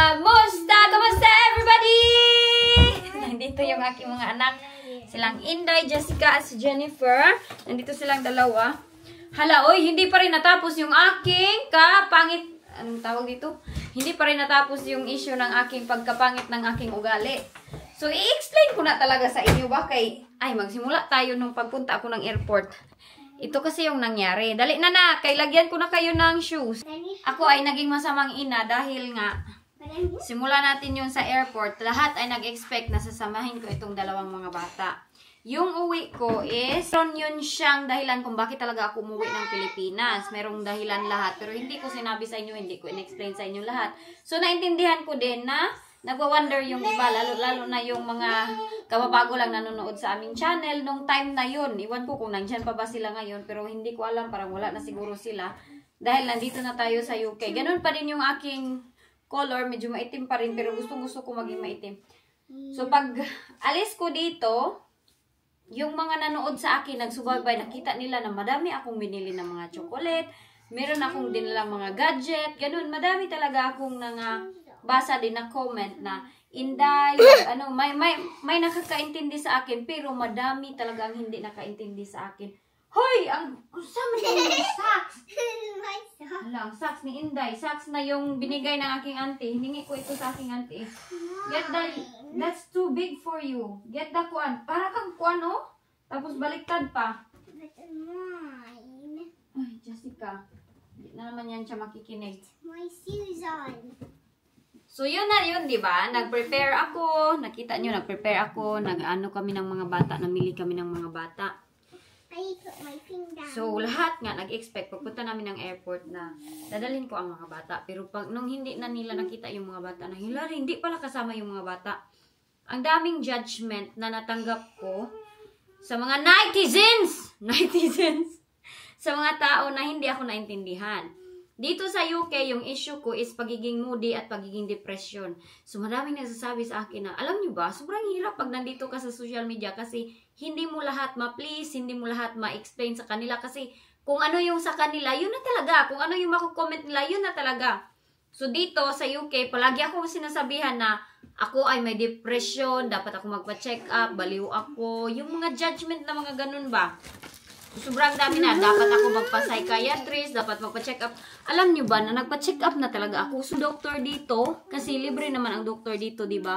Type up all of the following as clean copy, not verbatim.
Kamusta? Kamusta everybody? Nandito yung aking mga anak. Silang Inday, Jessica, at si Jennifer. Nandito silang dalawa. Hala, oy, hindi pa rin natapos yung aking kapangit. Anong tawag dito? Hindi pa rin natapos yung issue ng aking pagkapangit ng aking ugali. So, i-explain ko na talaga sa inyo ba kay... Ay, magsimula tayo nung pagpunta ako ng airport. Ito kasi yung nangyari. Dali na na, kay lagyan ko na kayo ng shoes. Ako ay naging masamang ina dahil nga simula natin yun sa airport. Lahat ay nag-expect na sasamahin ko itong dalawang mga bata. Yung uwi ko is, meron yun siyang dahilan kung bakit talaga ako umuwi ng Pilipinas. Merong dahilan lahat. Pero hindi ko sinabi sa inyo, hindi ko in-explain sa inyo lahat. So, naintindihan ko din na nagwa-wonder yung iba, lalo na yung mga kababago lang nanonood sa aming channel nung time na yun. Iwan ko kung nandyan pa ba sila ngayon, pero hindi ko alam, parang wala na siguro sila. Dahil nandito na tayo sa UK. Ganun pa din yung aking color, medyo maitim pa rin, pero gusto ko maging maitim. So, pag alis ko dito, yung mga nanood sa akin, nagsubaybay, nakita nila na madami akong binili ng mga chocolate, meron akong dinilang mga gadget, ganun, madami talaga akong basa din na comment na, Inday, ano, may nakakaintindi sa akin, pero madami talaga ang hindi nakaintindi sa akin. Hoy! Sama na yung socks! Hala, ang socks ni Inday. Socks na yung binigay ng aking auntie. Hiningi ko ito sa aking auntie. Get the, that's too big for you. Get the kuan. Para kang kuan, oh. Tapos baliktad pa. Ay, Jessica. Hindi na naman yan siya makikinig. My shoes on. So, yun na yun, di ba? Nag-prepare ako. Nakita nyo, nag-prepare ako. Nag-ano kami ng mga bata. Namili kami ng mga bata. I put my finger. So, lahat nga nag-expect, pagpunta namin ng airport na dadalhin ko ang mga bata. Pero nung hindi na nila nakita yung mga bata, na hindi pala kasama yung mga bata. Ang daming judgment na natanggap ko sa mga netizens! Sa mga tao na hindi ako naintindihan. Dito sa UK, yung issue ko is pagiging moody at pagiging depression. So, maraming nagsasabi sa akin na, alam nyo ba, sobrang hirap pag nandito ka sa social media kasi hindi mo lahat ma-please, hindi mo lahat ma-explain sa kanila kasi kung ano yung sa kanila, yun na talaga. Kung ano yung mako-comment nila, yun na talaga. So, dito sa UK, palagi ako sinasabihan na ako ay may depression, dapat ako magpa-check up, baliw ako, yung mga judgment na mga ganun ba. Sobrang dami na. Dapat ako magpa-psychiatrist, dapat magpa-check up. Alam nyo ba na nagpa-check up na talaga ako sa doktor dito? Kasi libre naman ang doktor dito, di ba?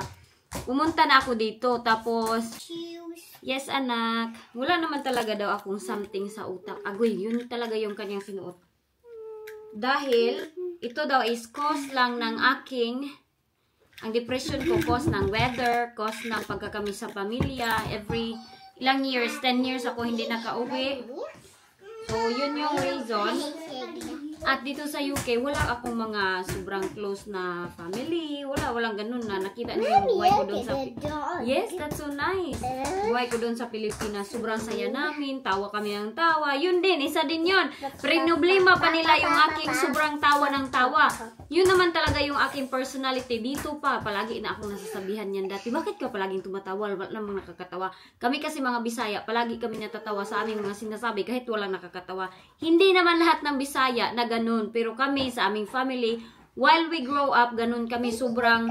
Pumunta na ako dito. Tapos, yes anak, wala naman talaga daw akong something sa utak. Agoy, yun talaga yung kanyang sinuot. Dahil, ito daw is cause lang ng ang depression ko, cause ng weather, cause ng pagkakami sa pamilya, every ilang years, 10 years ako hindi nakauwi. So, yun yung reason. At dito sa UK, wala akong mga sobrang close na family. Walang ganun na. Nakita niyo yung buhay ko doon sa... Yes, that's so nice. Buhay ko doon sa Pilipinas. Sobrang saya namin. Tawa kami ng tawa. Yun din, isa din yun. Problema pa nila yung aking sobrang tawa ng tawa. Yun naman talaga yung aking personality. Dito pa, palagi na akong nasasabihan yan dati. Bakit ka palaging tumatawa? Wala namang nakakatawa. Kami kasi mga Bisaya, palagi kami natatawa sa aming mga sinasabi kahit walang nakakatawa. Hindi naman lahat ng Bisaya na ganun. Pero kami sa aming family, while we grow up, ganun kami sobrang,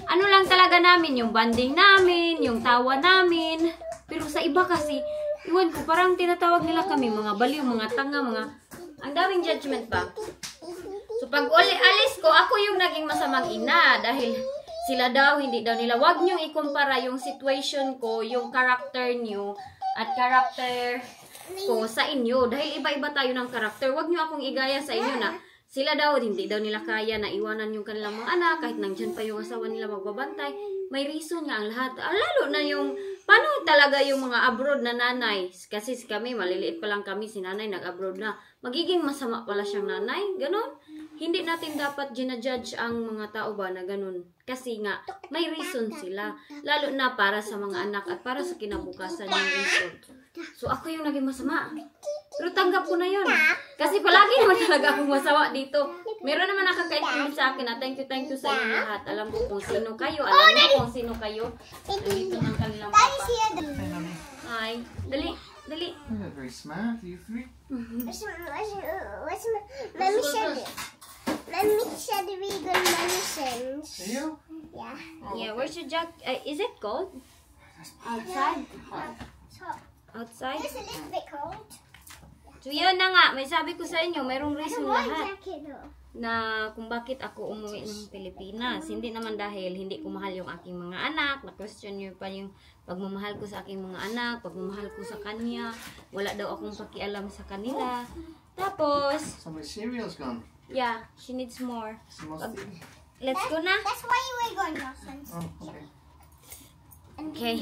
ano lang talaga namin, yung banding namin, yung tawa namin. Pero sa iba kasi, iwan ko, parang tinatawag nila kami, mga baliw, mga tanga, ang daming judgment ba? So pag alis ko, ako yung naging masamang ina dahil sila daw, hindi daw nila. Huwag niyong ikumpara yung situation ko, yung character niyo at character ko sa inyo. Dahil iba-iba tayo ng karakter. Huwag niyo akong igaya sa inyo na sila daw, hindi daw nila kaya na iwanan yung kanilang mga anak kahit nandyan pa yung asawa nila magbabantay. May reason nga ang lahat. Lalo na yung, paano talaga yung mga abroad na nanay? Kasi kami, maliliit pa lang kami, si nanay nag-abroad na. Magiging masama pala siyang nanay. Ganon. Hindi natin dapat ginajudge ang mga tao ba na ganun. Kasi nga, may reason sila. Lalo na para sa mga anak at para sa kinabukasan yung reason. So, ako yung naging masama. Pero tanggap ko na yun. Kasi palagi naman talaga akong masama dito. Meron naman nakakaintindi sa akin na thank you sa inyo lahat. Alam ko kung sino kayo. Alam niyo kung sino kayo. Nandito ng kanilang papa. Hi. Dali. You're very smart. You three. Mommy said we go nonsense. See you? Yeah. Yeah, where's your jacket? Is it cold? Outside? So, Outside? it's a little bit cold. So yun na nga, may sabi ko sa inyo, mayroong I reason don't want a lahat jacket though. na kung bakit ako umuwi ng Pilipinas. Hindi naman dahil hindi ko mahal yung aking mga anak. Na-question nyo pa yung pagmamahal ko sa aking mga anak, pagmamahal ko sa kanya. Wala daw akong pakialam sa kanila. Tapos, Somebody's cereal's gone. yeah, she needs more. She must be. Let's go na. That's why we're going Rossman's. Oh, okay. Okay.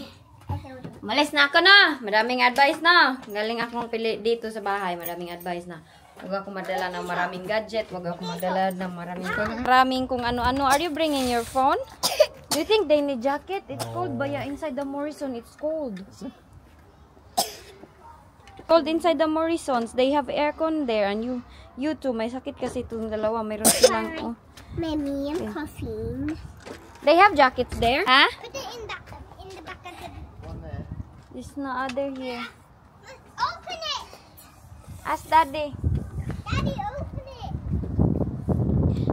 Malis na ako na. Maraming advice na. Galing akong pili dito sa bahay. Maraming advice na. Huwag ako madala ng maraming gadget. Huwag ako madala ng maraming kung ano-ano. Are you bringing your phone? Do you think they need jacket? It's cold ba yeah, inside the Morrison. It's cold. Cold inside the Morrisons. They have aircon there. And you too. May sakit kasi itong dalawa. Mayroon silang... Oh. Mommy, I'm coughing. They have jackets there? Ha? Put it in the back of the... One there. There's no other here. Open it! Ask Daddy. Daddy, open it!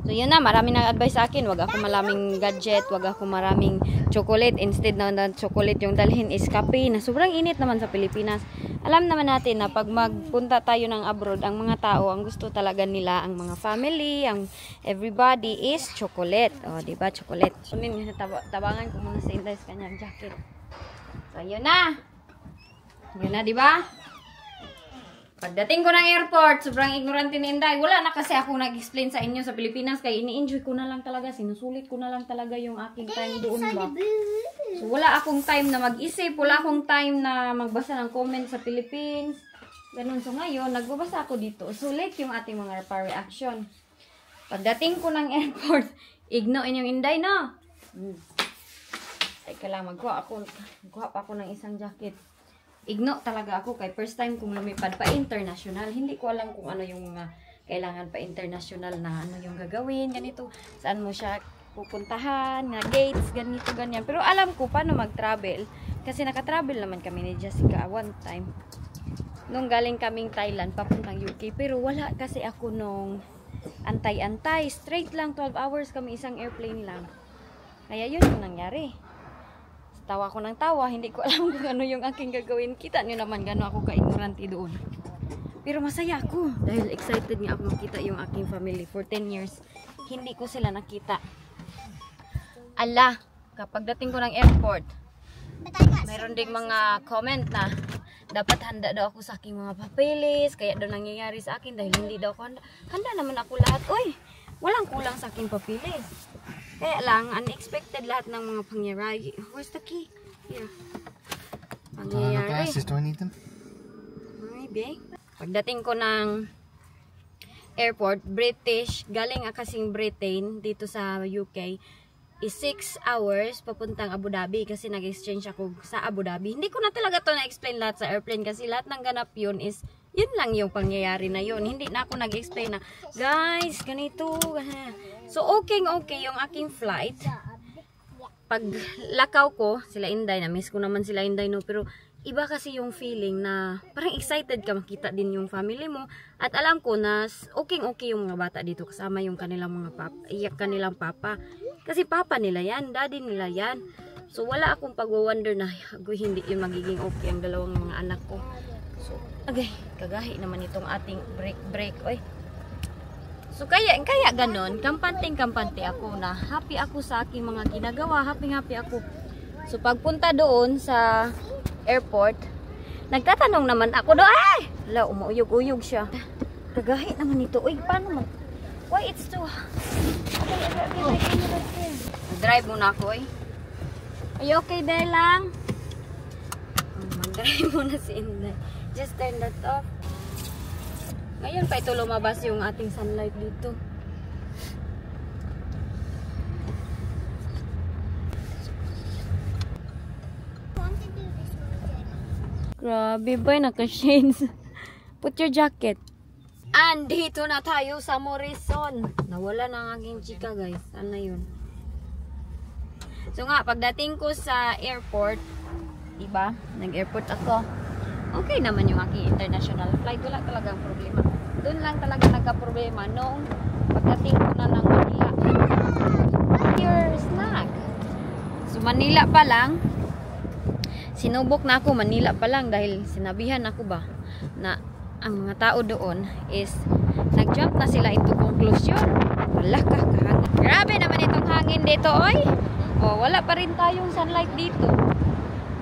So yun na, maraming nag-advise sa akin, wag ako maraming gadget, wag ako maraming chocolate, instead na chocolate yung dalhin is kape, na sobrang init naman sa Pilipinas. Alam naman natin na pag magpunta tayo ng abroad, ang mga tao, ang gusto talaga nila, ang mga family, ang everybody is chocolate. O, diba, chocolate. So, tabangan ko muna sa Inday sa kanyang jacket. So, yun na. Yun na, diba? Pagdating ko ng airport, sobrang ignorante ni Inday. Wala na kasi ako nag-explain sa inyo sa Pilipinas. Kaya ini-enjoy ko na lang talaga. Sinusulit ko na lang talaga yung aking time doon ba. So, wala akong time na mag-isip. Wala akong time na magbasa ng comment sa Philippines. Ganun. So, ngayon, nagbabasa ako dito. Sulit yung ating mga reaction. Pagdating ko ng airport, ignoin yung Inday na. Teka lang, magkuha pa ako ng isang jacket. Igno talaga ako kay first time kong lumipad pa international. Hindi ko alam kung ano yung mga kailangan pa international na ano yung gagawin, ganito. Saan mo siya pupuntahan, na gates, ganito, ganyan. Pero alam ko paano mag-travel. Kasi naka-travel naman kami ni Jessica one time. Nung galing kaming Thailand, papuntang UK. Pero wala kasi ako nung antay-antay. Straight lang, 12 hours kami isang airplane lang. Kaya yun yung nangyari. Tawa ko ng tawa, hindi ko alam kung ano yung aking gagawin. Kita nyo naman gano'n ako ka-ignorante doon. Pero masaya ako dahil excited nga ako makita yung aking family for 10 years. Hindi ko sila nakita. Ala, kapag dating ko ng airport, mayroon ding mga comment na dapat handa daw ako sa aking mga papeles, kaya daw nangyayari sa akin dahil hindi daw ako handa. Handa naman ako lahat. Uy, walang kulang sa aking papeles. Kaya lang, unexpected lahat ng mga pangyayari. Where's the key? Here. Pangyayari. Do I need them? Maybe. Pagdating ko ng airport, British, galing kasing Britain dito sa UK, is 6 hours papuntang Abu Dhabi kasi nag-exchange ako sa Abu Dhabi. Hindi ko na talaga to na-explain lahat sa airplane kasi lahat ng ganap yun is yun lang yung pangyayari na yun. Hindi na ako nag-explain na, guys, ganito. So, okay yung aking flight. Pag lakaw ko, sila Inday, na-miss ko naman sila Inday, no? Pero, iba kasi yung feeling na parang excited ka makita din yung family mo. At alam ko na okay yung mga bata dito kasama yung kanilang mga kanilang papa. Kasi papa nila yan, daddy nila yan. So, wala akong pag-wonder na hindi yung magiging okay ang dalawang mga anak ko. So, kagahi naman itong ating break. Oy. So, kaya ganon, kampante ako na happy ako sa aking mga ginagawa, happy ako. So, pagpunta doon sa airport, nagtatanong naman ako doon, hala, umuuyog-uyog siya. Kagahi naman ito. Uy, paano man? Why, it's too... Mag-drive muna ako, eh. Are you okay there lang? Mag-drive muna si Inday. Just turn that off. Ngayon pa ito lumabas yung ating sunlight dito. Grabe ba, naka-shades. Put your jacket. Andito na tayo sa Morrison. Nawala na ang aking chika, guys. Ano yun? So nga, pagdating ko sa airport, diba? Nag-airport ako. Okay naman yung aking international flight. Wala talagang problema. Doon lang talaga nagka-problema. Noong pagdating ko na ng Manila. Your Manila pa lang. Sinubok na ako Manila pa lang dahil sinabihan ako ba na ang mga tao doon is nag-jump na sila into conclusion. Wala ka kahangin. Grabe naman itong hangin dito, oy. Oh, wala pa rin tayong sunlight dito.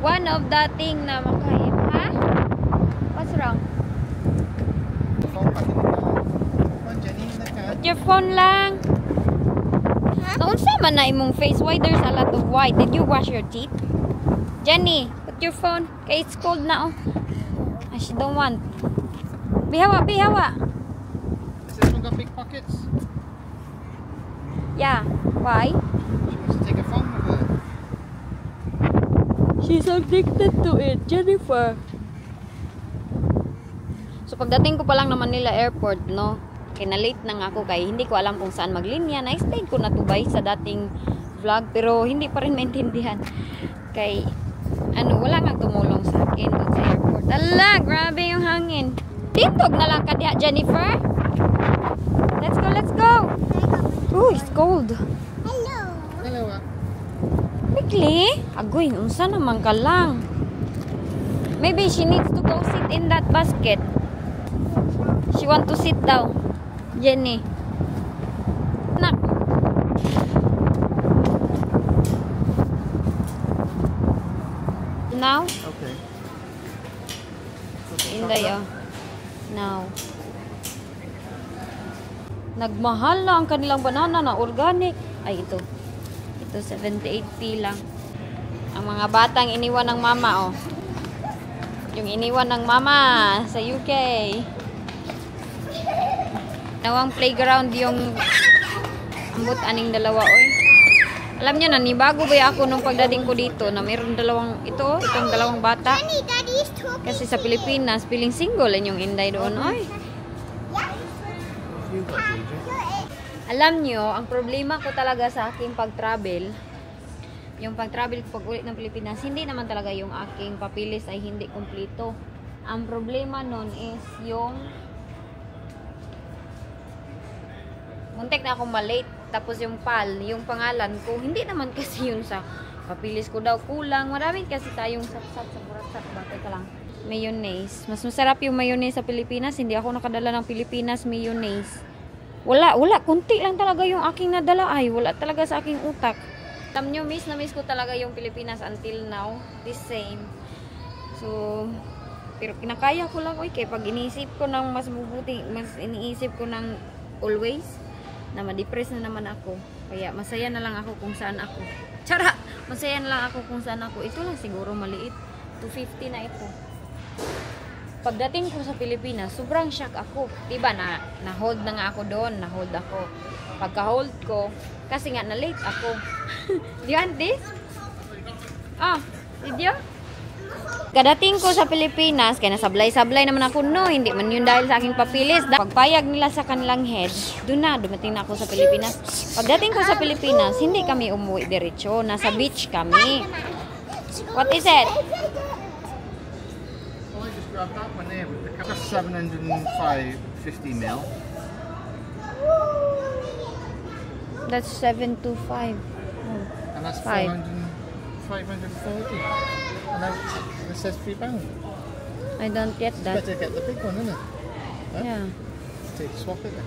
One of the thing na makain, ha? What's wrong? Put your phone lang. Naunsa man na imong face? Why there's a lot of white? Did you wash your teeth? Jenny, put your phone. Okay, it's cold now. She don't want. Bihawa, bihawa. Has this one got big pockets? Yeah. Why? She wants to take a phone with her. She's addicted to it, Jennifer. So pagdating ko pa lang ng Manila Airport, no, kaya na-late na nga ako kaya hindi ko alam kung saan maglinya. Na-explain ko na tubay sa dating vlog pero hindi pa rin maintindihan. Kay wala nga tumulong sa akin doon sa airport. Ala, grabe yung hangin. Tintog na lang ka diha, Jennifer. Let's go, let's go. Oh, it's cold. Hello. Hello. Quickly? Agoy, unsa naman ka lang. Maybe she needs to go sit in that basket. She want to sit down. Jenny. Nak. Now? Okay. Inday, oh. Now. Nagmahal na ang kanilang banana na organic. Ay, ito. Ito, 78p lang. Ang mga batang iniwan ng mama, oh. Yung iniwan ng mama sa UK. Nawang playground yung ambot aning dalawa, oy. Alam niyo na, nibago ba ako nung pagdating ko dito na mayroon itong dalawang bata. Daddy, Daddy's talking. Kasi sa Pilipinas, feeling single yung Inday doon, oy. You got DJ. Alam nyo, ang problema ko talaga sa aking pag-travel, yung pag-travel pag ulit ng Pilipinas, hindi naman talaga yung aking papilis ay hindi kumpleto. Ang problema nun is yung muntik na akong malate. Tapos yung PAL, yung pangalan ko, hindi naman kasi yun sa papilis ko daw kulang. Maraming kasi tayong sapsap sa buratsat. Bakit ka lang? Mayonnaise. Mas masarap yung mayonnaise sa Pilipinas. Hindi ako nakadala ng Pilipinas mayonnaise. Wala. Kunti lang talaga yung aking nadala. Ay, wala talaga sa aking utak. Alam nyo, miss na miss ko talaga yung Pilipinas until now. The same. So, pero kinakaya ko lang. Kaya pag iniisip ko ng mas mabuti, mas iniisip ko ng always, na ma-depress na naman ako. Kaya masaya na lang ako kung saan ako. Tsara! Masaya na lang ako kung saan ako. Ito lang siguro maliit. 250 na ito. Pagdating ko sa Pilipinas, sobrang shock ako. Diba na-hold na nga ako doon. Na-hold ako. Pagka-hold ko, kasi nga na-late ako. Do you want this? Ah, did you? Kadating ko sa Pilipinas, kaya nasablay-sablay naman ako, no, hindi man yun dahil sa aking papilis. Pagpayag nila sa kanilang head, dumating na ako sa Pilipinas. Pagdating ko sa Pilipinas, hindi kami umuwi diretso. Nasa beach kami. What is it? Well, I just grabbed that one there with the cup. 750 mil. That's 725. And that's Five. 540. And that says £3. I don't get that. Better get the big one, isn't it? Huh? Yeah. Swap it then.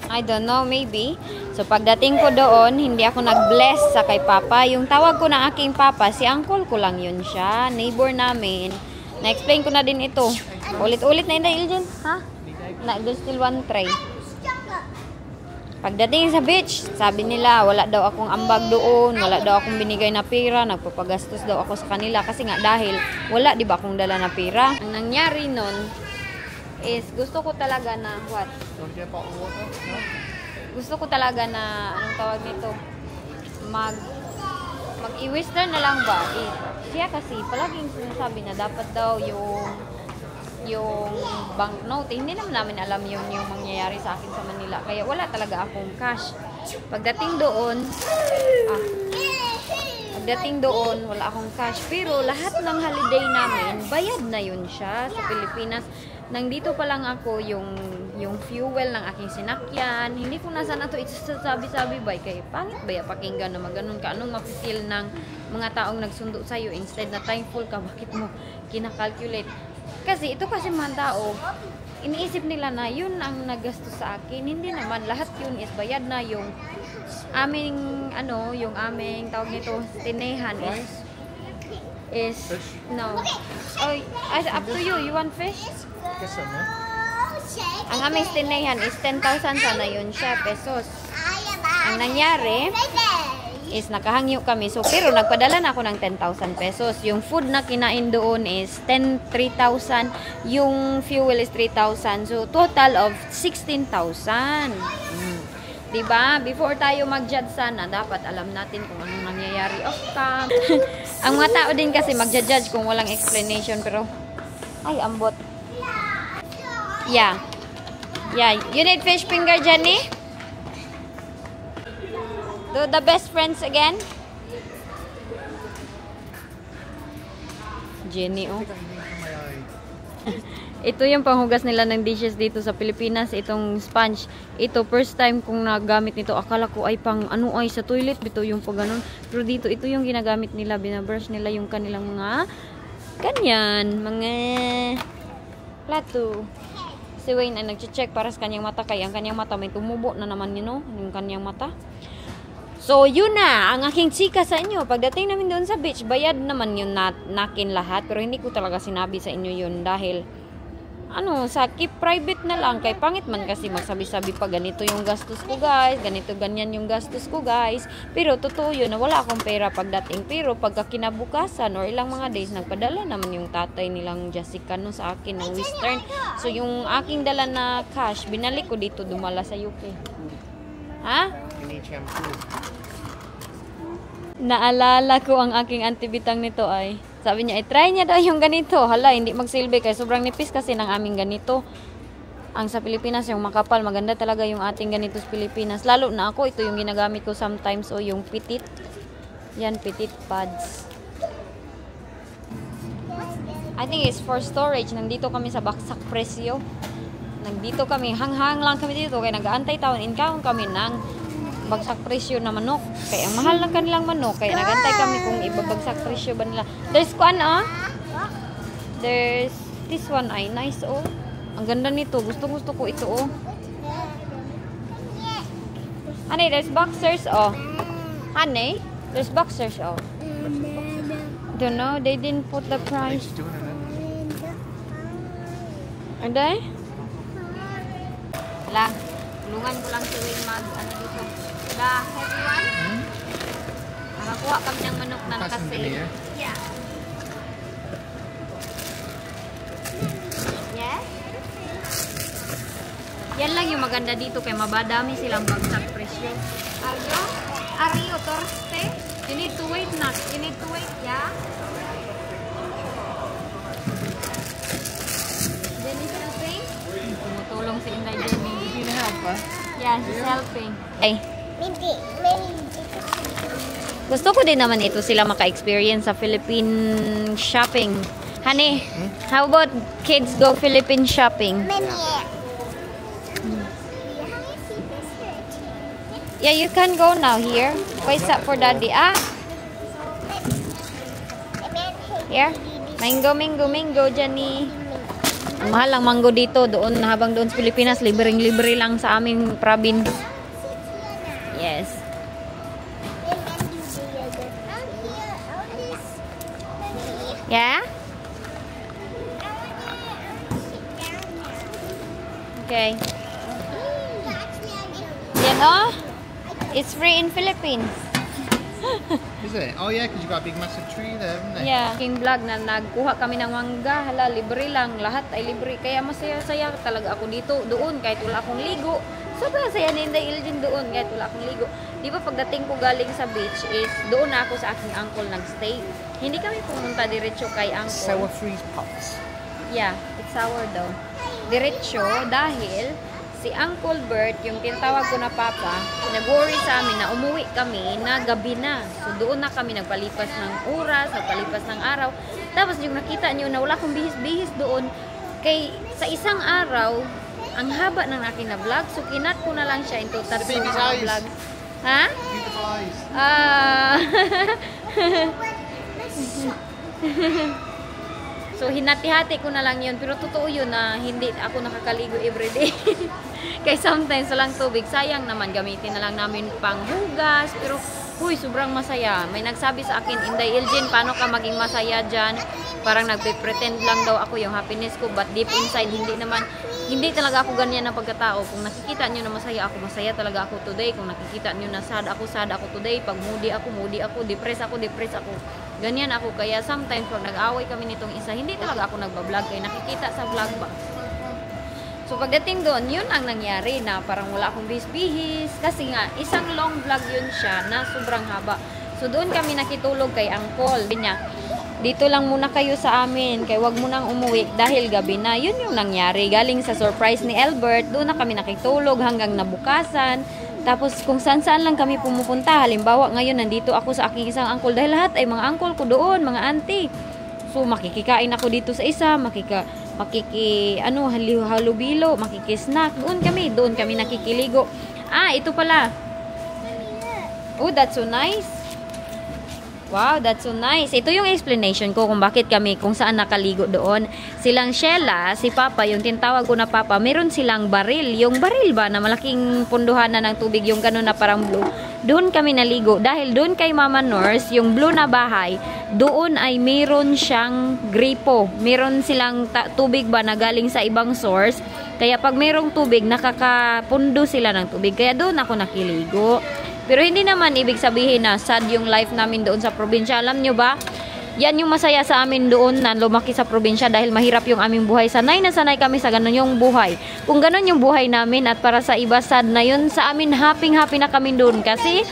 I don't know, maybe. So, pagdating ko doon, hindi ako nag-bless sa kay Papa. Yung tawag ko ng aking Papa, si Uncle ko lang yun siya. Neighbor namin. Na-explain ko na din ito. Ulit-ulit na Inday Iljen. Ha? There's still one tray. Pagdating sa beach, sabi nila, wala daw akong ambag doon. Wala daw akong binigay na pera. Nagpapagastos daw ako sa kanila. Kasi nga dahil wala, di ba akong dala na pera. Ang nangyari nun is gusto ko talaga na, what? Don't get a bottle of water? No? Gusto ko talaga na, anong tawag nito, mag-i-western na lang ba? Siya kasi, palaging sinasabi na dapat daw yung banknote. Hindi naman namin alam yung mangyayari sa akin sa Manila. Kaya wala talaga akong cash. Pagdating doon, wala akong cash. Pero lahat ng holiday namin, bayad na yun siya sa Pilipinas. Nang dito pa lang ako, yung yung fuel ng aking sinakyan. Hindi ko na sana to isasabi-sabi ba kay pangit ba ya pakinggan na maganon ka anong mapifeel ng mga taong nagsundo sa iyo instead na thankful ka bakit mo kina-calculate. Kasi ito kasi mga tao iniisip nila na yun ang nagastos sa akin. Hindi naman lahat yun is bayad na yung aming yung aming tawag nito tinehan is no. Oh, up to you. You want fish? Guess so, no? Ang aming tinehan is 10,000 sana yun siya pesos. Ang nangyari is nakahangyo kami. So, pero nagpadala na ako ng 10,000 pesos. Yung food na kinain doon is 3,000. Yung fuel is 3,000. So, total of 16,000. Diba? Before tayo mag-judge sana, dapat alam natin kung anong nangyayari off cam. Ang mga tao din kasi mag-judge kung walang explanation. Pero, ay, ambot. Yeah. Yeah. You need fish finger, Jenny? Do the best friends again? Jenny, oh. Ito yung panghugas nila ng dishes dito sa Pilipinas. Itong sponge. Ito, first time kong nagamit nito. Akala ko ay pang sa toilet. Ito yung pag ganun. Pero dito, ito yung ginagamit nila. Binabrush nila yung kanilang mga mga plato. Si Wayne ay nag-check para sa kanyang mata. Kaya ang kanyang mata may tumubo na naman yun, yung kanyang mata. So, yun na. Ang aking chika sa inyo. Pagdating namin doon sa beach, bayad naman yun nakin lahat. Pero hindi ko talaga sinabi sa inyo yun dahil sa keep private na lang. Kay pangit man kasi magsabi-sabi pa ganito yung gastos ko guys. Ganito ganyan yung gastos ko guys. Pero totoo yun na wala akong pera pagdating. Pero pagka kinabukasan or ilang mga days, nagpadala naman yung tatay nilang Jessica no sa akin ng Western. So yung aking dala na cash, binalik ko dito dumala sa UK. Ha? Naalala ko ang aking antibitang nito ay sabi niya, try niya daw yung ganito. Hala, hindi magsilbi kaya sobrang nipis kasi ng aming ganito. Ang sa Pilipinas, yung makapal, maganda talaga yung ating ganito sa Pilipinas. Lalo na ako, ito yung ginagamit ko sometimes o yung pitit. Yan, pitit pads. I think it's for storage. Nandito kami sa Baksak Presyo. Nandito kami, hanghang lang kami dito. Kaya nag-aantay taon, in-count kami ng bagsak presyo na manok. Kaya ang mahal ng kanilang manok. Kaya nagantay kami kung ibabagsak presyo ba nila. There's There's this one ay nice oh. Ang ganda nito. Gusto ko ito oh. Honey, there's boxers oh. Honey, there's boxers oh. Don't know. They didn't put the price. Are they? Wala. Tulungan ko lang si Wayne dito. The heavy one? Nakakuha kami ng manok na nakasale. Yeah. Yes? Yan lang yung maganda dito kaya mabadami silang bagsak presyo. Ario, torste. You need to wait, Nat. You need to wait, yeah? Jenny's helping? Tumutulong si Inday Jenny. You need help, huh? Yeah, she's helping. Ay. Gusto ko din naman ito sila maka-experience sa Philippine shopping. Honey, how about kids go Philippine shopping? Yeah, you can go now here. Wait up for daddy. Here. Mango, Jenny. Ang mahal ang mango dito. Doon, habang doon sa Pilipinas, libreng-libre lang sa aming province. Yes. Yeah? Okay. Yan oh. It's free in Philippines. Is it? Oh yeah, because you got a big massive tree there, haven't they? Yeah. King vlog na nagkuha kami ng mangga. Hala, libre lang. Lahat ay libre. Kaya masaya-saya talaga ako dito. Doon, kahit wala akong ligo. Sobrang saya ni Inday Ilgin doon. Kahit wala akong ligo. Di ba pagdating ko galing sa beach is doon na ako sa aking uncle nagstay. Hindi kami pumunta diretso kay uncle. Sour freeze pops. Yeah, it's sour daw. Diretso dahil si Uncle Bert, yung tinatawag ko na papa, nag-worry sa amin na umuwi kami na gabi na. So doon na kami nagpalipas ng oras, nagpalipas ng araw. Tapos yung nakita nyo na wala akong bihis-bihis doon, kay sa isang araw, ang haba ng akin na vlog. So, kinat ko na lang siya into tatlo baby's mga eyes. vlog. Ha? Beautiful eyes. Ah. So, hinati-hati ko na lang yun. Pero totoo yun na hindi ako nakakaligo everyday. Kaya sometimes walang tubig. Sayang naman, gamitin na lang namin pang hugas. Pero, huy, sobrang masaya. May nagsabi sa akin, Inday Elgin, paano ka maging masaya dyan? Parang nagpe-pretend lang daw ako yung happiness ko. But deep inside, hindi talaga ako ganyan na pagkatao. Kung nakikita nyo na masaya talaga ako today. Kung nakikita nyo na sad ako today. Pag moody ako, depressed ako. Ganyan ako. Kaya sometimes pag nag-away kami nitong isa, hindi talaga ako nagbablog. Kaya nakikita sa vlog ba. So pagdating doon, yun ang nangyari na parang wala akong bihis. Kasi nga, isang long vlog yun siya na sobrang haba. So doon kami nakitulog kay Uncle. Niya, dito lang muna kayo sa amin. Kaya wag mo nang umuwi dahil gabi na. Yun yung nangyari. Galing sa surprise ni Albert, doon na kami nakitulog hanggang nabukasan. Tapos kung saan-saan lang kami pumupunta. Halimbawa ngayon nandito ako sa aking isang uncle dahil lahat ay mga uncle ko doon, mga auntie. So makikikain ako dito sa isa, halubilo, makikisnack. Doon kami nakikiligo. Ah, ito pala. Oh, that's so nice. Wow, that's so nice. Ito yung explanation ko kung bakit kami, kung saan nakaligo doon. Silang Sheila, si Papa, yung tinatawag ko na Papa, meron silang baril. Yung baril ba na malaking punduhan na ng tubig, yung gano'n na parang blue. Doon kami naligo. Dahil doon kay Mama Nurse, yung blue na bahay, doon ay meron siyang gripo. Meron silang tubig ba na galing sa ibang source. Kaya pag merong tubig, nakakapundo sila ng tubig. Kaya doon ako nakiligo. Pero hindi naman ibig sabihin na sad yung life namin doon sa probinsya. Alam nyo ba? Yan yung masaya sa amin doon na lumaki sa probinsya dahil mahirap yung aming buhay. Sanay na sanay kami sa ganun yung buhay. Kung ganun yung buhay namin at para sa iba sad na yun, sa amin happy na kami doon. Kasi,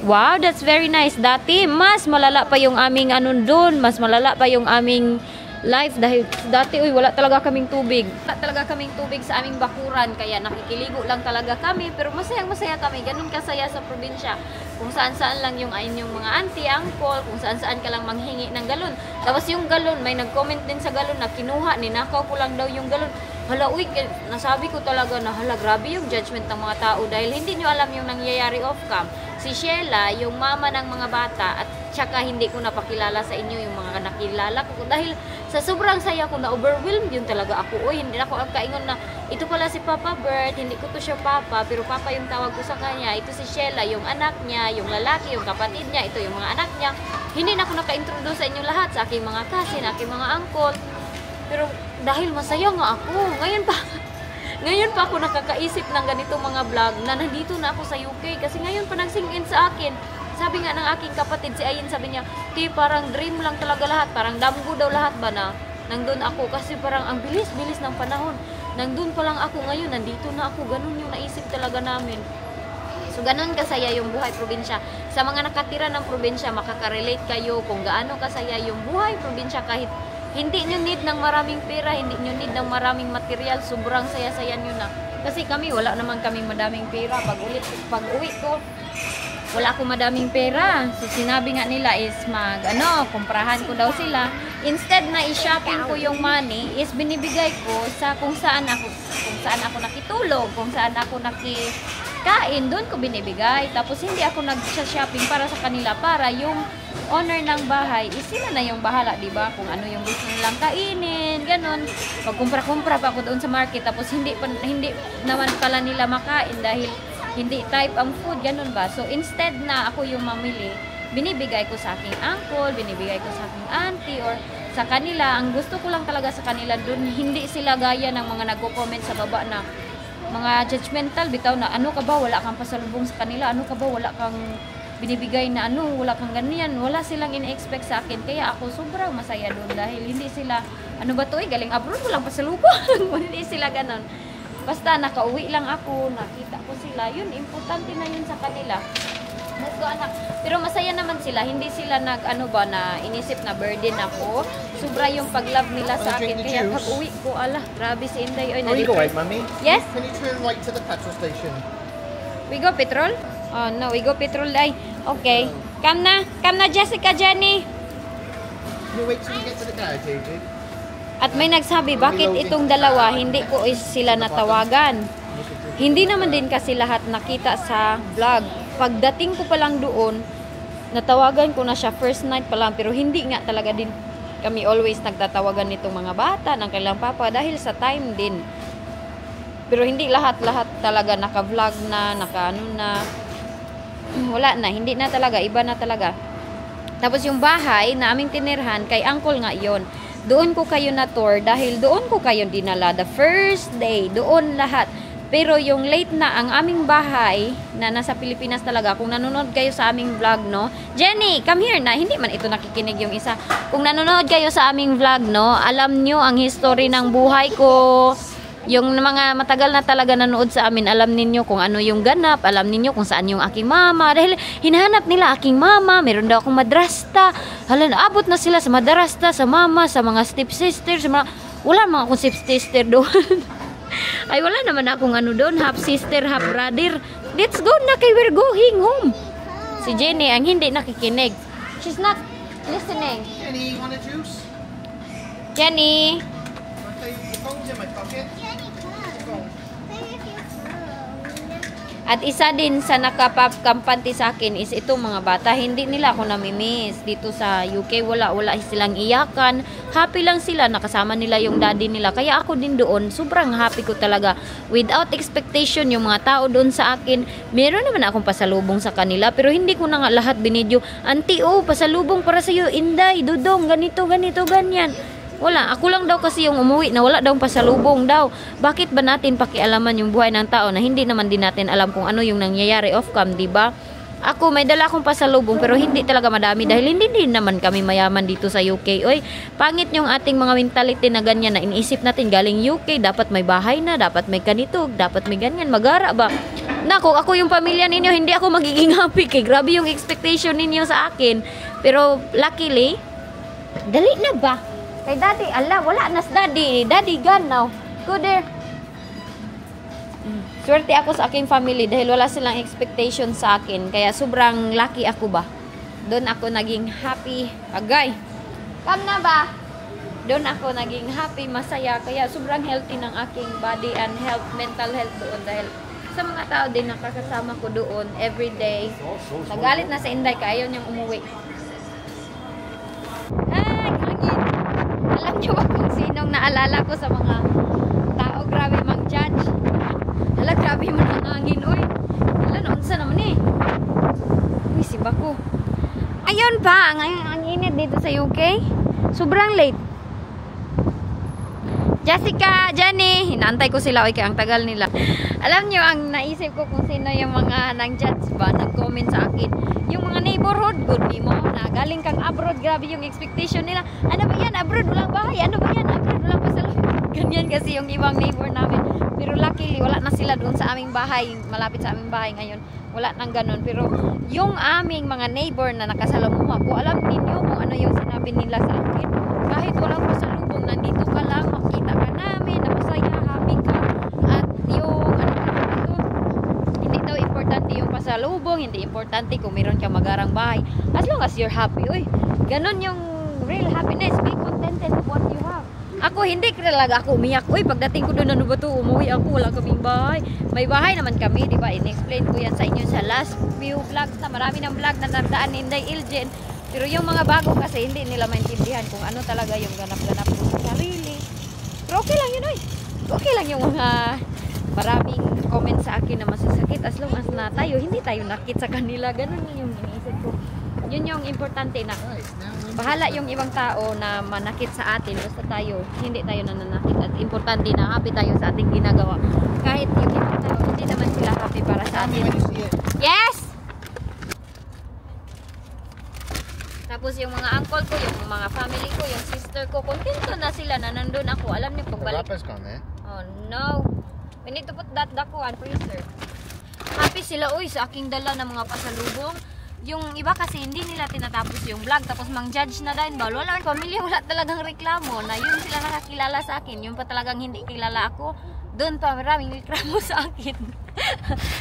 wow, that's very nice. Dati, mas malala pa yung aming doon. Mas malala pa yung aming life dahil dati wala talaga kaming tubig. Wala talaga kaming tubig sa aming bakuran kaya nakikiligo lang talaga kami pero masaya kami. Ganun kasaya sa probinsya. Kung saan-saan lang yung inyong mga auntie, uncle, kung saan-saan ka lang manghingi ng galon. Tapos yung galon, may nag-comment din sa galon na kinuha, ninakaw ko lang daw yung galon. Hala, uy, nasabi ko talaga na hala, grabe yung judgment ng mga tao dahil hindi nyo alam yung nangyayari off-cam. Si Sheila, yung mama ng mga bata at tsaka hindi ko napakilala sa inyo yung mga nakilala ko dahil sa sobrang saya ko na overwhelmed yun talaga ako. Uy, hindi ako kaingon na ito pala si Papa Bert, hindi ko to siya Papa, pero Papa yung tawag ko sa kanya. Ito si Sheila, yung anak niya, yung lalaki, yung kapatid niya, ito yung mga anak niya. Hindi na ako naka-introduce sa inyo lahat, sa aking mga cousin, aking mga uncle. Pero dahil masaya nga ako, ngayon pa ako nakakaisip ng ganitong mga vlog na nandito na ako sa UK kasi ngayon pa nagsing-in sa akin. Sabi nga ng aking kapatid si Ayin, sabi niya, parang dream lang talaga lahat, parang damgo daw lahat ba na nandun ako kasi parang ang bilis-bilis ng panahon. Nandun pa lang ako ngayon, nandito na ako, ganun yung naisip talaga namin. So ganun kasaya yung buhay probinsya. Sa mga nakatira ng probinsya, makaka-relate kayo kung gaano kasaya yung buhay probinsya kahit hindi nyo need ng maraming pera, hindi nyo need ng maraming material, sobrang saya-saya nyo na. Kasi kami, wala naman kaming madaming pera. Pag uwi ko, wala akong madaming pera. So sinabi nga nila is kumprahan ko daw sila. Instead na i-shopping ko yung money, is binibigay ko sa kung saan ako nakitulog, kung saan ako nakikain, doon ko binibigay. Tapos hindi ako nag-shopping para sa kanila, para yung owner ng bahay, sila na yung bahala, di ba? Kung ano yung gusto nilang kainin, ganun. Pag kumpra pa ako doon sa market, tapos hindi naman pala nila makain dahil hindi type ang food, ganun ba? So instead na ako yung mamili, binibigay ko sa aking uncle, binibigay ko sa aking auntie, or sa kanila. Ang gusto ko lang talaga sa kanila doon, hindi sila gaya ng mga nagko-comment sa baba na mga judgmental, bitaw na ano ka ba, wala kang pasalubong sa kanila, ano ka ba, wala kang binibigay na wala kang ganyan. Wala silang in-expect sa akin. Kaya ako sobrang masaya doon dahil hindi sila, galing abroad, walang pasalubong. Hindi sila ganon. Basta nakauwi lang ako, nakita ko sila. Yun, importante na yun sa kanila. Let's go, anak. Pero masaya naman sila. Hindi sila na inisip na burden ako. Sobra yung pag-love nila sa akin. Kaya pag uwi ko, grabe si Inday. Are you going, Mummy? Yes? Can you turn right to the petrol station? We go petrol? Oh no, we go petrol day. Okay. Come na, Jessica, Jenny. Can you wait till you get to the garage, AJ? At may nagsabi, bakit itong dalawa hindi ko sila natawagan? Hindi naman din kasi lahat nakita sa vlog. Pagdating ko pa lang doon, natawagan ko na siya first night pa lang, pero hindi nga talaga din kami always nagtatawagan nitong mga bata ng kailang papa dahil sa time din. Pero hindi lahat-lahat talaga naka-vlog na, naka-ano na. Wala na, hindi na talaga, iba na talaga. Tapos yung bahay na aming tinirhan, kay uncle nga yon. Doon ko kayo na tour dahil doon ko kayo dinala. The first day, doon lahat. Pero yung late na ang aming bahay na nasa Pilipinas talaga, kung nanonood kayo sa aming vlog, no? Jenny, come here na. Hindi man ito nakikinig yung isa. Kung nanonood kayo sa aming vlog, no? Alam nyo ang history ng buhay ko. Yung mga matagal na talaga nanood sa amin, alam ninyo kung ano yung ganap, alam ninyo kung saan yung aking mama. Dahil hinahanap nila aking mama, meron daw akong madrasta. Hala, naabot na sila sa madrasta, sa mama, sa mga stepsister, sa mga... Wala mga akong stepsister doon. Ay, wala naman akong ano doon, half sister, half brother. Let's go na kay we're going home. Si Jenny, ang hindi nakikinig. She's not listening. Jenny, you want a juice? Jenny! The phone's in my pocket. Jenny, come. Play with your phone. At isa din sa nakapagkampante sa akin is itong mga bata, hindi nila ako namimiss. Dito sa UK, wala silang iyakan. Happy lang sila, nakasama nila yung daddy nila. Kaya ako din doon, sobrang happy ko talaga. Without expectation, yung mga tao doon sa akin, meron naman akong pasalubong sa kanila. Pero hindi ko na nga lahat binidyo. Auntie, oh, pasalubong para sa'yo, Inday, Dudong, ganito, ganyan. Wala, ako lang daw kasi yung umuwi na wala daw pasalubong daw. Bakit ba natin pakialaman yung buhay ng tao na hindi naman din natin alam kung ano yung nangyayari off-cam, diba? Ako, may dala akong pasalubong pero hindi talaga madami dahil hindi din naman kami mayaman dito sa UK. Oy, pangit yung ating mga mentality na ganyan na iniisip natin galing UK, dapat may bahay na, dapat may ganito, dapat may ganyan, magara ba? Nako, ako yung pamilya ninyo, hindi ako magiging happy kay grabe yung expectation ninyo sa akin. Pero luckily, dali na ba? Kay daddy, ala, wala nas daddy. Daddy gone now. Go there. Swerte ako sa aking family dahil wala silang expectation sa akin. Kaya sobrang lucky ako ba. Doon ako naging happy. Agay. Come na ba? Doon ako naging happy, masaya. Kaya sobrang healthy ng aking body and health, mental health doon. Dahil sa mga tao din nakakasama ko doon everyday. Nagalit na sa Inday kaya ayaw niyang umuwi. Alam niyo ba kung sinong naalala ko sa mga tao? Grabe mang judge. Hala, grabe man ang hangin, oy. Hala, naunsa naman eh. Uy, si Bako. Ayun pa, ang init dito sa UK. Sobrang late. Jessica, Jenny, hinaantay ko sila, oy, kaya ang tagal nila. Alam niyo, ang naisip ko kung sino yung mga nang-judge ba, nag-comment sa akin. Yung mga neighborhood, good mo, na galing kang abroad, grabe yung expectation nila. Ano ba yan? Abroad, walang bahay. Ano ba yan? Abroad, walang pasalubong. Ganyan kasi yung ibang neighbor namin. Pero luckily, wala na sila doon sa aming bahay. Malapit sa aming bahay ngayon. Wala nang ganun. Pero yung aming mga neighbor na nakasalamuha ko, alam ninyo kung ano yung sinabi nila sa akin. Kahit walang pasalubong, nandito ka lang, makita ka namin, na masaya, happy ka. At yung, hindi daw importante yung pasalubong, hindi importante kung meron kang magarang bahay. As long as you're happy, uy. Ganon yung real happiness. Be contented with what you have. Ako, hindi talaga ako umiyak. Uy, pagdating ko doon, ano ba ito? Umuwi ako, wala kaming bahay. May bahay naman kami, di ba? In-explain ko yan sa inyo sa last few vlogs na marami ng vlog na nagdaan ni Inday Iljen. Pero yung mga bago kasi, hindi nila maintindihan kung ano talaga yung ganap-ganap ko sa sarili. Pero okay lang yun, uy. Okay lang yung mga maraming comment sa akin na masasakit. As long as na tayo, hindi tayo nakit sa kanila. Ganun yung iniisip ko. Yun yung importante na bahala yung ibang tao na manakit sa atin. Basta tayo, hindi tayo nananakit. At importante na happy tayo sa ating ginagawa. Kahit yung ibang tao, hindi naman sila happy para sa atin. Yes! Tapos yung mga uncle ko, yung mga family ko, yung sister ko, kontento na sila na nandun ako. Alam niyo, pagbalik. Oh no. We need to put that dakuan freezer. Happy sila, uy, sa aking dala ng mga pasalubong. Yung iba kasi hindi nila tinatapos yung vlog, tapos mang-judge na din ba? Wala man pamilya, wala talagang reklamo na yun sila nakakilala sa akin. Yung pa talagang hindi kilala ako, doon pa maraming reklamo sa akin.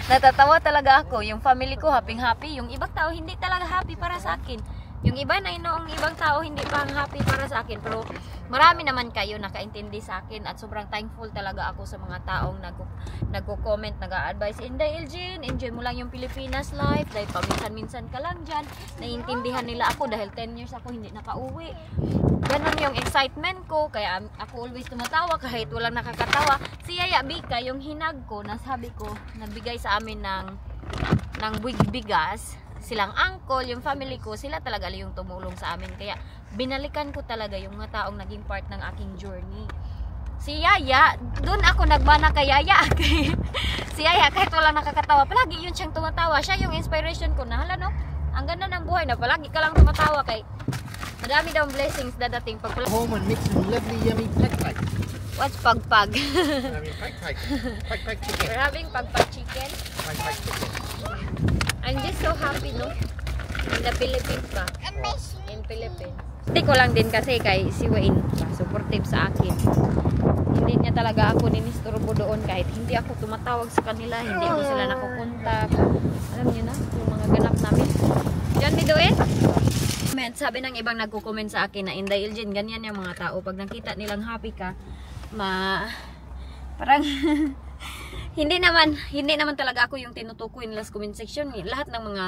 Natatawa talaga ako. Yung family ko happy-happy, yung ibang tao hindi talaga happy para sa akin. Yung iba na noong ibang tao hindi pa happy para sa akin, pero marami naman kayo nakaintindi sa akin at sobrang thankful talaga ako sa mga taong nagko-comment, nag-a-advise, Inday Elgin, enjoy mo lang yung Pilipinas life dahil paminsan-minsan ka lang dyan. Naiintindihan nila ako dahil 10 years ako hindi nakauwi. Ganun yung excitement ko, kaya ako always tumatawa kahit walang nakakatawa. Si Yaya Bika, yung hinag ko, nasabi ko, nagbigay sa amin ng bigas. Silang uncle, yung family ko, sila talaga yung tumulong sa amin. Kaya binalikan ko talaga yung mga taong naging part ng aking journey. Si Yaya, doon ako nagmana kay Yaya. Si Yaya, kahit wala nakakatawa, palagi yun siyang tumatawa. Siya yung inspiration ko na, hala no, ang ganda ng buhay na palagi ka lang tumatawa kay madami daw blessings dadating pag Home and make some lovely yummy pag-pag. What's pag-pag? Pag-pag. Pag-pag chicken. We're having pag-pag chicken. Pag-pag chicken. I'm just so happy, no? In the Philippines ba? And my shoes. In Philippines. Hindi ko lang din kasi kay si Wayne, supportive sa akin. Hindi niya talaga ako ninisturbo doon kahit hindi ako tumatawag sa kanila, hindi ko sila nakukontak. Alam niyo na, yung mga ganap namin. Diyan ni Doen? Sabi ng ibang nagko-comment sa akin na Inday Elgin, ganyan yung mga tao. Pag nakita nilang happy ka, parang hindi naman talaga ako yung tinutukoy nila sa comment section. Lahat ng mga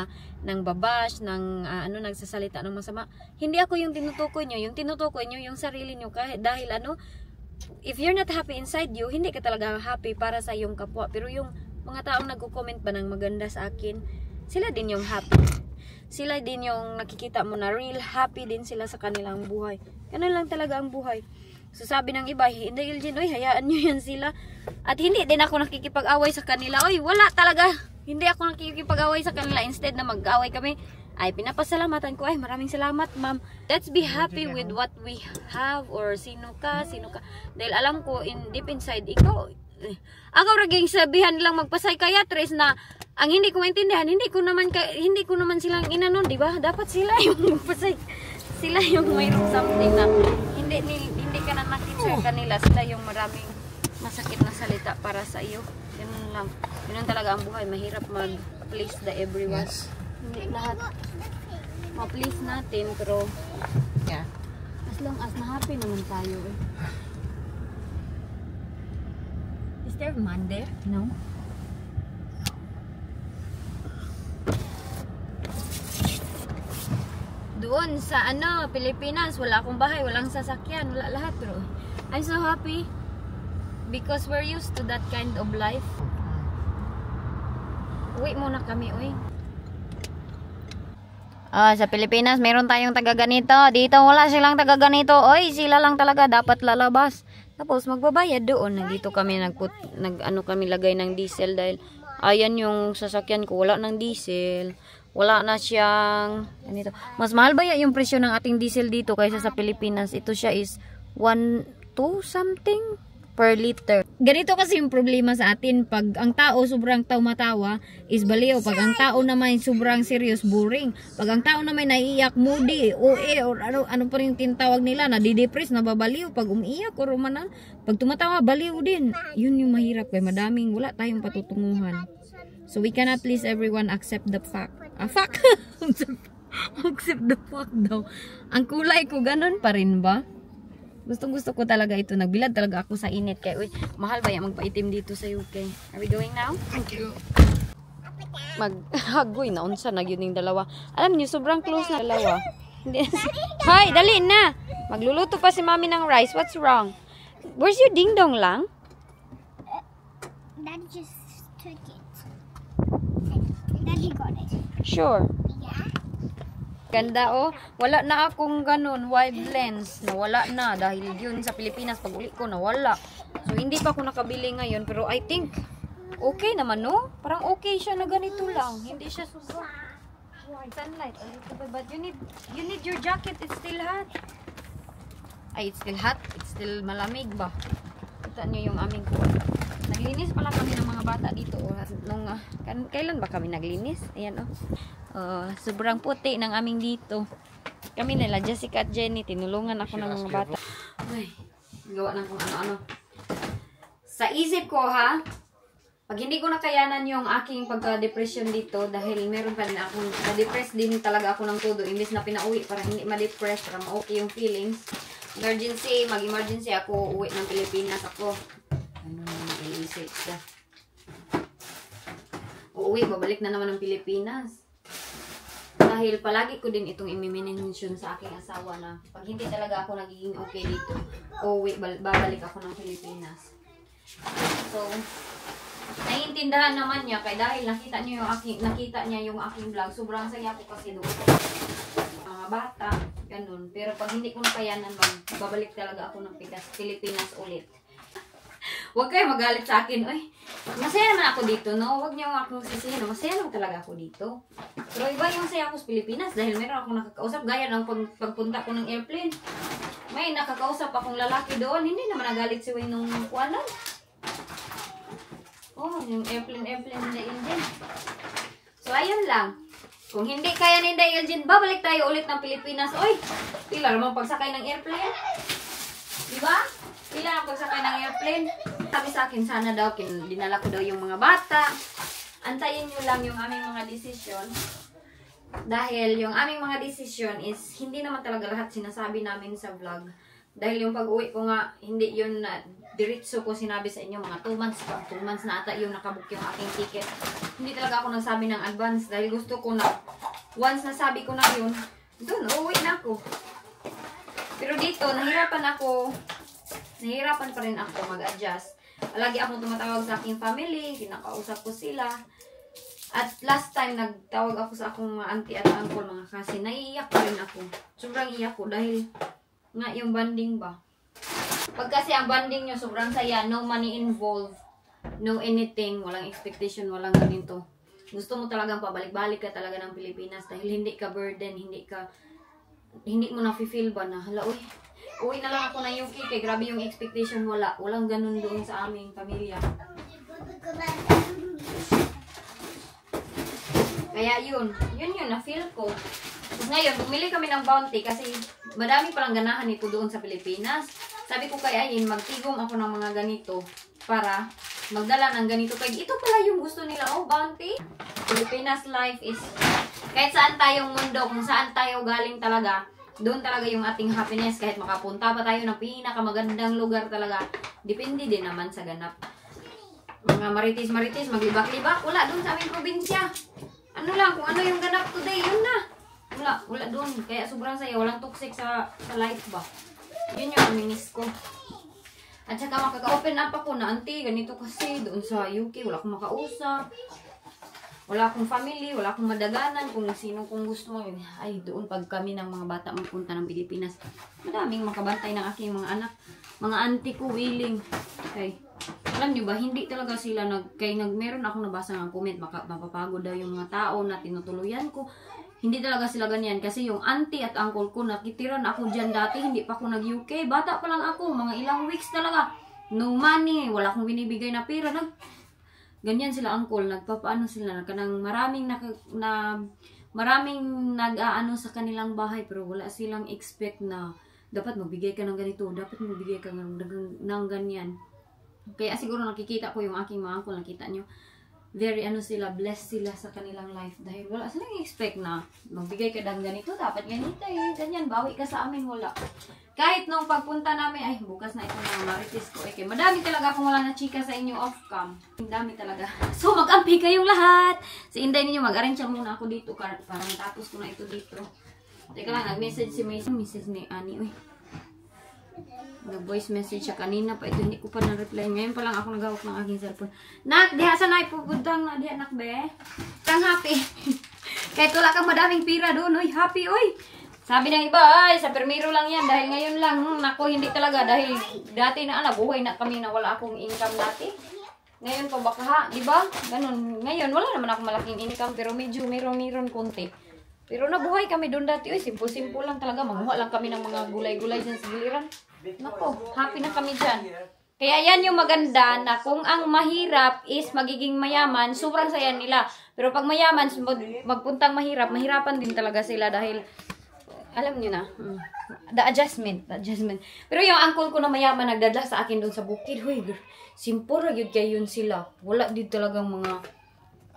babash, nagsasalita ng masama, hindi ako yung tinutukoy nyo. Yung tinutukoy nyo yung sarili nyo kahit dahil if you're not happy inside you, hindi ka talaga happy para sa iyong kapwa. Pero yung mga taong nagko-comment ba ng maganda sa akin, sila din yung happy. Sila din yung nakikita mo na real happy din sila sa kanilang buhay. Ganun lang talaga ang buhay. So sabi ng iba, hindi Elgin, oy, hayaan nyo yan sila. At hindi din ako nakikipag-away sa kanila. Oy, wala talaga. Hindi ako nakikipag-away sa kanila. Instead na mag-away kami, ay pinapasalamatan ko. Ay, maraming salamat, ma'am. Let's be happy with what we have or sino ka. Dahil alam ko, deep inside, ikaw, ako raging sabihan lang magpasay kaya, Tres, na ang hindi ko maintindihan, hindi ko naman silang inanon, di ba? Dapat sila yung magpasay. Sila yung mayroong something na hindi ka na nakita kanila, sila yung maraming masakit na salita para sa iyo. Ganun lang. Ganun talaga ang buhay. Mahirap mag-please the everyone. Yes. Hindi lahat ma-please natin, pero Yeah. as long as na-happy naman tayo eh. Is there man there? No? Doon sa Pilipinas, wala akong bahay, walang sasakyan, wala lahat, pero I'm so happy because we're used to that kind of life. Uwi muna kami, uy. Sa Pilipinas, meron tayong taga-ganito. Dito wala silang taga-ganito. Oy, sila lang talaga dapat lalabas. Tapos magbabayad doon. Nandito kami kami lagay ng diesel dahil ayan yung sasakyan ko, wala ng diesel. Wala na siyang ganito. Mas mahal ba yung presyo ng ating diesel dito kaysa sa Pilipinas? Ito siya is 1.2 something per liter. Ganito kasi yung problema sa atin. Pag ang tao sobrang tumatawa is baliw. Pag ang tao naman sobrang serious, boring. Pag ang tao naman naiiyak, moody, OA, or ano pa rin tinatawag nila, nadidepress, nababaliw. Pag umiiyak or umanan, pag tumatawa, baliw din. Yun yung mahirap kay madaming wala tayong patutunguhan. So we cannot please everyone accept the fact. Fuck! Accept the fact daw. Ang kulay ko, ganun pa rin ba? Gusto ko talaga ito. Nagbilad talaga ako sa init. Kaya, uy, mahal ba yan magpaitim dito sa UK? Are we going now? Thank you. Maghagoy na. Unsa na yun yung dalawa. Alam niyo, sobrang close na dalawa. Hoy, dali na. Magluluto pa si mami ng rice. What's wrong? Where's your ding-dong lang? Daddy just took it. Daddy got it. Sure. Yeah. Ganda oh. Wala na akong ganun wide lens. Nawala na dahil yun sa Pilipinas pag uli ko nawala. So hindi pa ako nakabili ngayon pero I think okay naman no? Parang okay siya na ganito lang. Hindi siya sobrang sunlight a little bit, but you need your jacket. It's still hot. Ay, it's still hot. It's still malamig ba? Kita niyo yung aming naglinis pala kami ng mga bata dito oh. Kailan ba kami naglinis? Ayan oh. Sobrang puti ng aming dito. Kami nila Jessica at Jenny, tinulungan ako ng mga bata. Ay, gawa na kung ano-ano. Sa isip ko ha, Pag hindi ko nakayanan yung aking pagka-depression dito, dahil meron pa rin akong, na-depress din talaga ako ng todo, imbes na pinauwi para hindi ma-depress, para ma-okay yung feelings. Mag-emergency ako, uwi ng Pilipinas ako. Ano naman i-isip ka? Uuwi, babalik na naman ng Pilipinas. Dahil palagi ko din itong i-mention sa aking asawa na pag hindi talaga ako nagiging okay dito, uuwi, babalik ako ng Pilipinas. So, naiintindihan naman niya kaya dahil nakita niya yung aking vlog. Sobrang saya ko kasi doon. Mga bata, ganun. Pero pag hindi ko nakayanan, babalik talaga ako ng Pilipinas ulit. Huwag kayo magalit sa akin. Ay, masaya naman ako dito, no? Huwag niyo akong sisihin. Masaya naman talaga ako dito. Pero iba yung saya ako sa Pilipinas dahil meron akong nakakausap. Gaya ng pagpunta ko ng airplane. May nakakausap akong lalaki doon. Hindi naman nagalit si Wayne nung kuwanan. Oh, yung airplane ni Dailjen. So, ayun lang. Kung hindi kaya ni Dailjen, babalik tayo ulit ng Pilipinas. Oy, pila naman pagsakay ng airplane. Diba? Pila naman pagsakay ng airplane. Sabi sa akin, sana daw, dinala ko daw yung mga bata. Antayin nyo lang yung aming mga desisyon. Dahil yung aming mga desisyon is, hindi naman talaga lahat sinasabi namin sa vlog. Dahil yung pag-uwi ko nga, hindi yun na diretso ko sinabi sa inyo, mga 2 months pa. 2 months na ata yung nakabook yung aking ticket. Hindi talaga ako nagsabi ng advance dahil gusto ko na, once nasabi ko na yun, doon, uuwi na ako. Pero dito, nahirapan pa rin ako mag-adjust. Lagi akong tumatawag sa aking family, kinakausap ko sila. At last time, nagtawag ako sa akong mga auntie at uncle, mga kasi, naiiyak pa rin ako. Sobrang iyak ko dahil nga yung bonding ba. Pag kasi ang bonding nyo, sobrang saya, no money involved, no anything, walang expectation, walang ganito. Gusto mo talagang pabalik-balik ka talaga ng Pilipinas dahil hindi ka burden, hindi mo na-feel ba na, hala, uwi na lang ako na UK, kay grabe yung expectation, walang ganun doon sa aming pamilya. Kaya yun na-feel ko. Tapos ngayon, bumili kami ng Bounty kasi madami palang ganahan ito doon sa Pilipinas. Sabi ko kay Ayin, magtigom ako ng mga ganito para magdala ng ganito. Kaya ito pala yung gusto nila, Bounty. Pilipinas life is, kahit saan tayong mundo, kung saan tayo galing talaga, doon talaga yung ating happiness. Kahit makapunta pa tayo ng pinakamagandang lugar talaga, depende din naman sa ganap. Mga maritis, maglibak-libak, wala doon sa aming probinsya. Ano lang, kung ano yung ganap today, yun na. Wala doon. Kaya sobrang saya. Walang toxic sa life ba. Yun yung aminis ko. At saka makaka-open up ako na, auntie, ganito kasi doon sa UK. Wala akong makausap. Wala akong family. Wala akong madaganan. Kung sino kung gusto mo. Ay, doon pag kami ng mga bata magpunta ng Pilipinas. Madaming makabantay ng aking mga anak. Mga auntie ko willing. Okay. Alam nyo ba, hindi talaga sila meron akong nabasa ng comment, mapapagod daw yung mga tao na tinutuluyan ko. Hindi talaga sila ganyan kasi yung auntie at uncle ko, nakitiran ako dyan dati, hindi pa ako nag-UK. Bata pa lang ako, mga ilang weeks talaga. No money, wala akong binibigay na pera. Ganyan sila uncle, nagpapaano sila, maraming nag-aano sa kanilang bahay pero wala silang expect na dapat magbigay ka ng ganito, dapat magbigay ka ng ganyan. Kaya siguro nakikita ko yung aking mga uncle, nakita nyo, very sila, blessed sila sa kanilang life. Dahil wala silang expect na magbigay ka ng ganito, dapat ganito ganyan, bawi ka sa amin, wala. Kahit nung pagpunta namin, ay bukas na ito mga marites ko. Okay, madami talaga akong wala na chika sa inyo off-cam. Dami talaga. So mag-ampi kayong lahat. Si Inday ninyo, mag-arrange muna ako dito para matapos ko na ito dito. Teka lang, nag-message si Mason, message ni Annie, nag-voice message siya kanina pa. Ito hindi ko pa na-reply. Ngayon pa lang ako nagawak ng aking cellphone. Nak, diha sa na ipupuntang na diha, nak be. Kang happy. Kahit wala kang madaming pira doon. Uy, happy, uy. Sabi ng iba, ay, sa permiro lang yan. Dahil ngayon lang, nako, hindi talaga. Dahil dati na, buhay na kami na wala akong income dati. Ngayon pa baka ha, diba? Ganun. Ngayon, wala naman akong malaking income. Pero medyo meron konti. Pero nabuhay kami doon dati. Uy, simple lang talaga. Manguha lang kami ng mga gulay-gulay dyan sa giliran. Nako, happy na kami dyan. Kaya yan yung maganda na kung ang mahirap is magiging mayaman, sobrang saya nila. Pero pag mayaman, magpuntang mahirapan din talaga sila dahil Alam niyo na. The adjustment. Pero yung uncle ko na mayaman nagdadala sa akin doon sa bukid. Hoy, simple ra gyud kay yun sila. Wala din talagang mga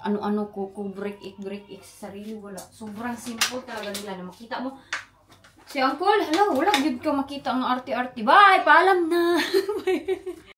ano-ano ko break it sa sarili. Wala. Sobrang simple talaga nila na makita mo. Si uncle, hello, wala gyud ka makita ang arte-arte. Bye, paalam na.